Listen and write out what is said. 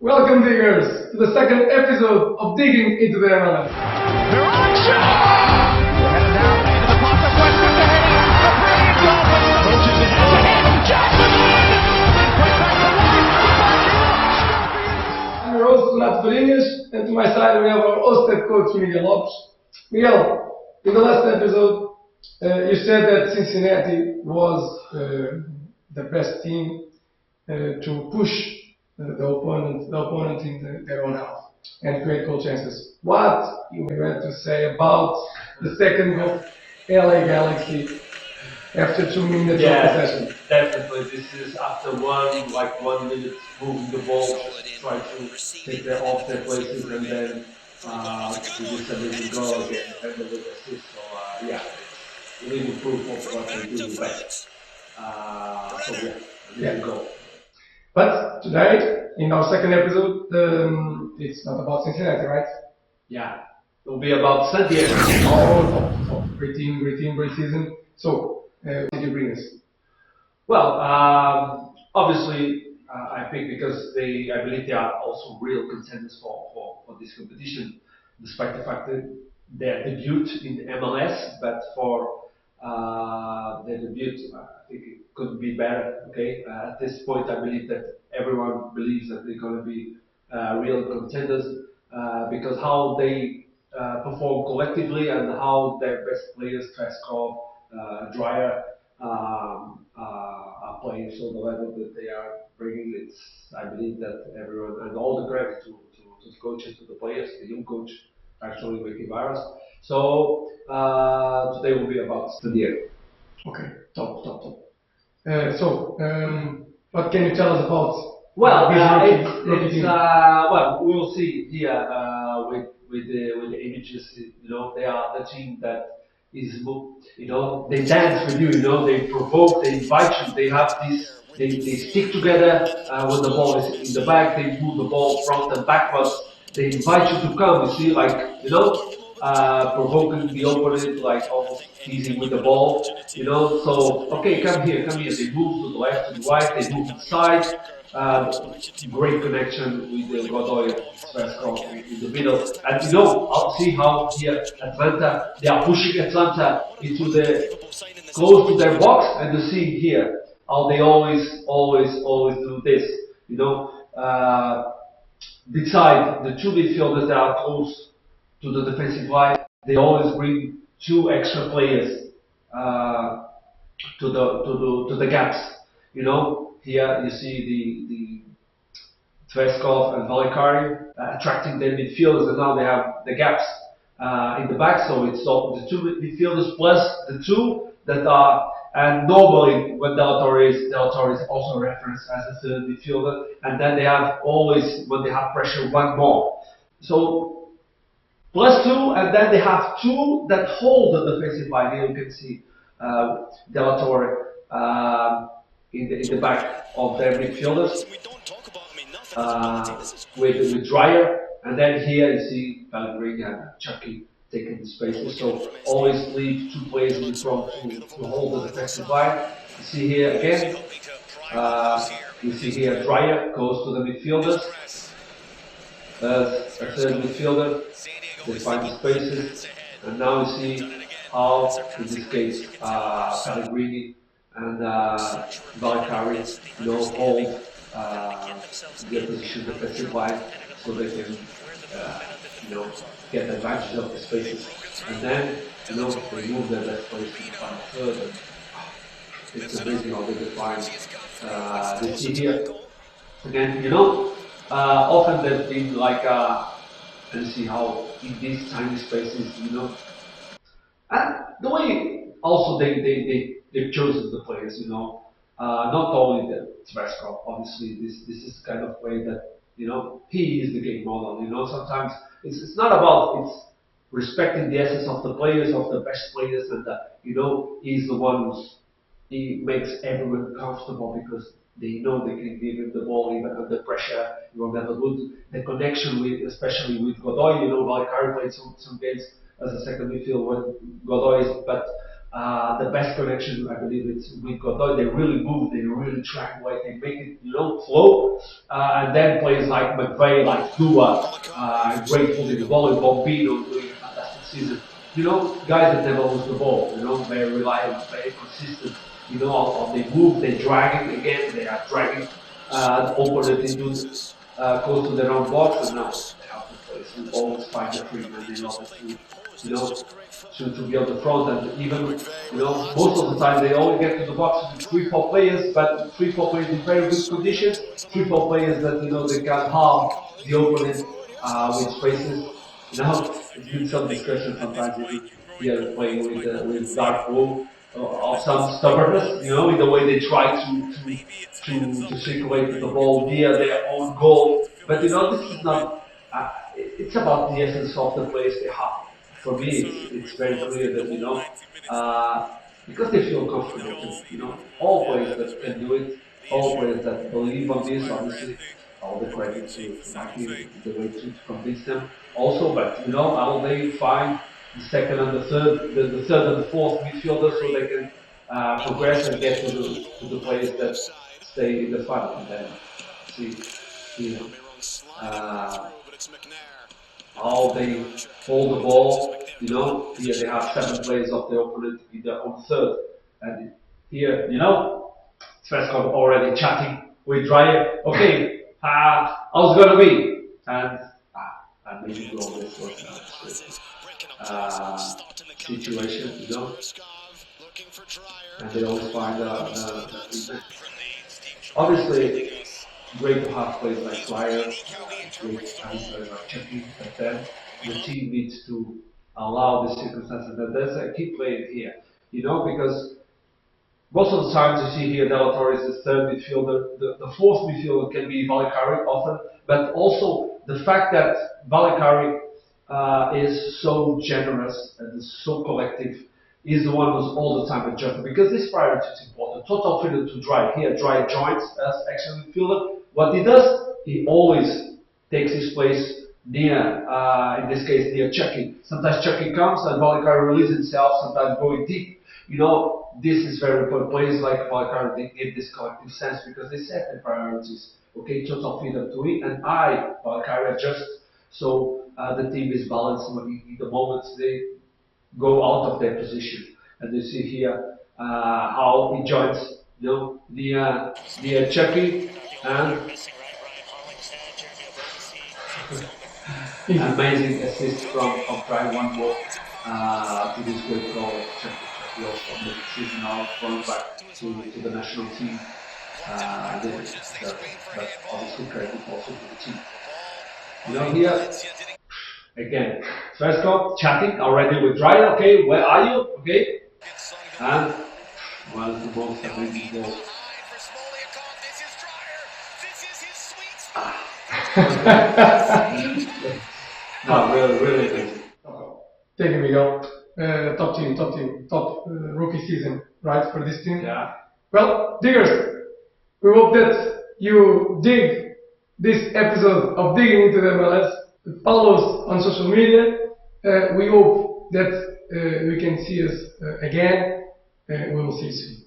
Welcome, diggers, to the second episode of Digging into the MLS. They're on shot! Headed down into the pocket, Westbrook to heading, a brilliant goal, approaches it head to head, Jackson in! And put back to White, I'm your host, Renato Farinhas, and to my side we have our host head coach, Miguel Lopes. Miguel, in the last episode, you said that Cincinnati was the best team to push the opponent in their own half and create goal chances. What you had to say about the second goal, LA Galaxy, after 2 minutes of possession? Definitely. This is after 1 minute moving the ball, just try to take them off their places, and then we just amazing goal again, and the assist. So it's really proof of what they do best. Amazing goal. But today, in our second episode, it's not about Cincinnati, right? Yeah, it'll be about San Diego. Oh, great team, great season. So, what did you bring us? Well, obviously, I think because I believe they are also real contenders for this competition, despite the fact that their debut in the MLS, but for their debut, I think it could be better. Okay, at this point, I believe that everyone believes that they're going to be real contenders because how they perform collectively and how their best players, Treskov, Dreyer, are playing. So the level that they are bringing, I believe that everyone, and all the credit to the coaches, to the players, the young coach, actually Ricky Barras. So today will be about San Diego. Okay, top. What can you tell us about? Well, rookie team? we will see here with the images. You know, they are the team that is, you know, they dance with you. You know, they provoke, they invite you. They have this. They stick together when the ball is in the back. They move the ball front and backwards. They invite you to come. You see, like, you know, provoking the opponent, like almost teasing with the ball. You know, so okay, come here. They move to the left, to the right. They move inside. Great connection with the Godoy Sveskov in the middle. And you know, I'll see how here Atlanta, they are pushing Atlanta into the close to their box, and you see here how they always do this. You know, beside the two midfielders that are close to the defensive line, they always bring two extra players to the gaps. You know, here you see the Tveskov and Valikari attracting their midfielders, and now they have the gaps in the back. So it's the two midfielders plus the two that are. And normally, when Del Torre is also referenced as the third midfielder, and then they have always, when they have pressure, one more. So plus two, and then they have two that hold the defensive line. Here you can see Del Torre in the back of their midfielders with Dreyer, and then here you see Pellegrini and Chucky taking the spaces. So always leave two players in front to hold the defensive line. You see here again. You see here Dreyer goes to the midfielders. As a third midfielder, they find the spaces, and now you see how, in this case, Pellegrini and Valkyrie, you know, hold their position defensive line so they can, you know, get advantage of the spaces, and then, you know, they move their best players to the final third. And it's amazing how they define the see here. Again, you know, often they've been like, and see how in these tiny spaces, you know, and the way also they've chosen the players, you know, not only the Tveskov, obviously this is the kind of way that, you know, he is the game model. You know, sometimes it's not about, it's respecting the essence of the players, of the best players, and you know, he's the one he makes everyone comfortable because they know they can give him the ball even under pressure. You will never lose the connection with, especially with Godoy. You know, Valkyrie played some games as a second midfield when Godoy is, but the best connection, I believe, it's with Godoy. They really move, they really track away, they make it, flow. And then players like McVeigh, like Dua, great holding the ball, and Bombino doing a fantastic season. Guys that never lose the ball, very reliable, very consistent. They move, they drag it again, they are dragging the opponent into close to their own box, and now they have to play. So we always find the free man in order to be on the front, and even most of the time they only get to the box with 3-4 players, but 3-4 players in very good conditions, 3-4 players that they can harm the opponent with spaces. There's been some discussion sometimes here playing with dark blue of some stubbornness, in the way they try to circulate the ball via their own goal. But this is not. It's about the essence of the players they have. For me, it's very clear that because they feel comfortable. All players that can do it, all players that believe on this, obviously, all the credit to Maki, the way to convince them. Also, but how they find the second and the third, the third and the fourth midfielder, so they can progress and get to the players that stay in the final, and then see how they hold the ball. Here they have 7 players of the opponent in their own third, and here Sveskov already chatting with Dreyer. Okay, how's it gonna be? And maybe go this situation, and they always find obviously great to have players like Dreyer, great to have players like Chucky, but then the team needs to allow the circumstances that there's a key player here, because most of the times you see here Della Torre is the third midfielder, the fourth midfielder can be Vallecari often, but also the fact that Vallecari is so generous and is so collective, is the one who's all the time adjusting, because this priority is important. Total freedom to drive. Here, Drive joins as actual midfielder. What he does, he always takes his place near, in this case, near Chucky. Sometimes Chucky comes and Vallecari releases himself, sometimes going deep. This is very important. Players like Vallecari, they give this collective sense because they set their priorities. Okay, total freedom to it, and Vallecari, adjust. So the team is balanced in the moments they go out of their position. And you see here how he joins the Chucky, and amazing assist from trying one more to this great goal of Chucky. Chucky also made the season now, going back to the national team. But obviously credit also to the team. Here, again, Sveskov chatting already with Dreyer. Okay, where are you? Okay, and one of the most amazing goals. No, really amazing. Thank you, Miguel. Top rookie season, right, for this team? Yeah. Well, diggers, we hope that you dig this episode of Digging into the MLS. Follow us on social media. We hope that we can see us again. We will see you soon.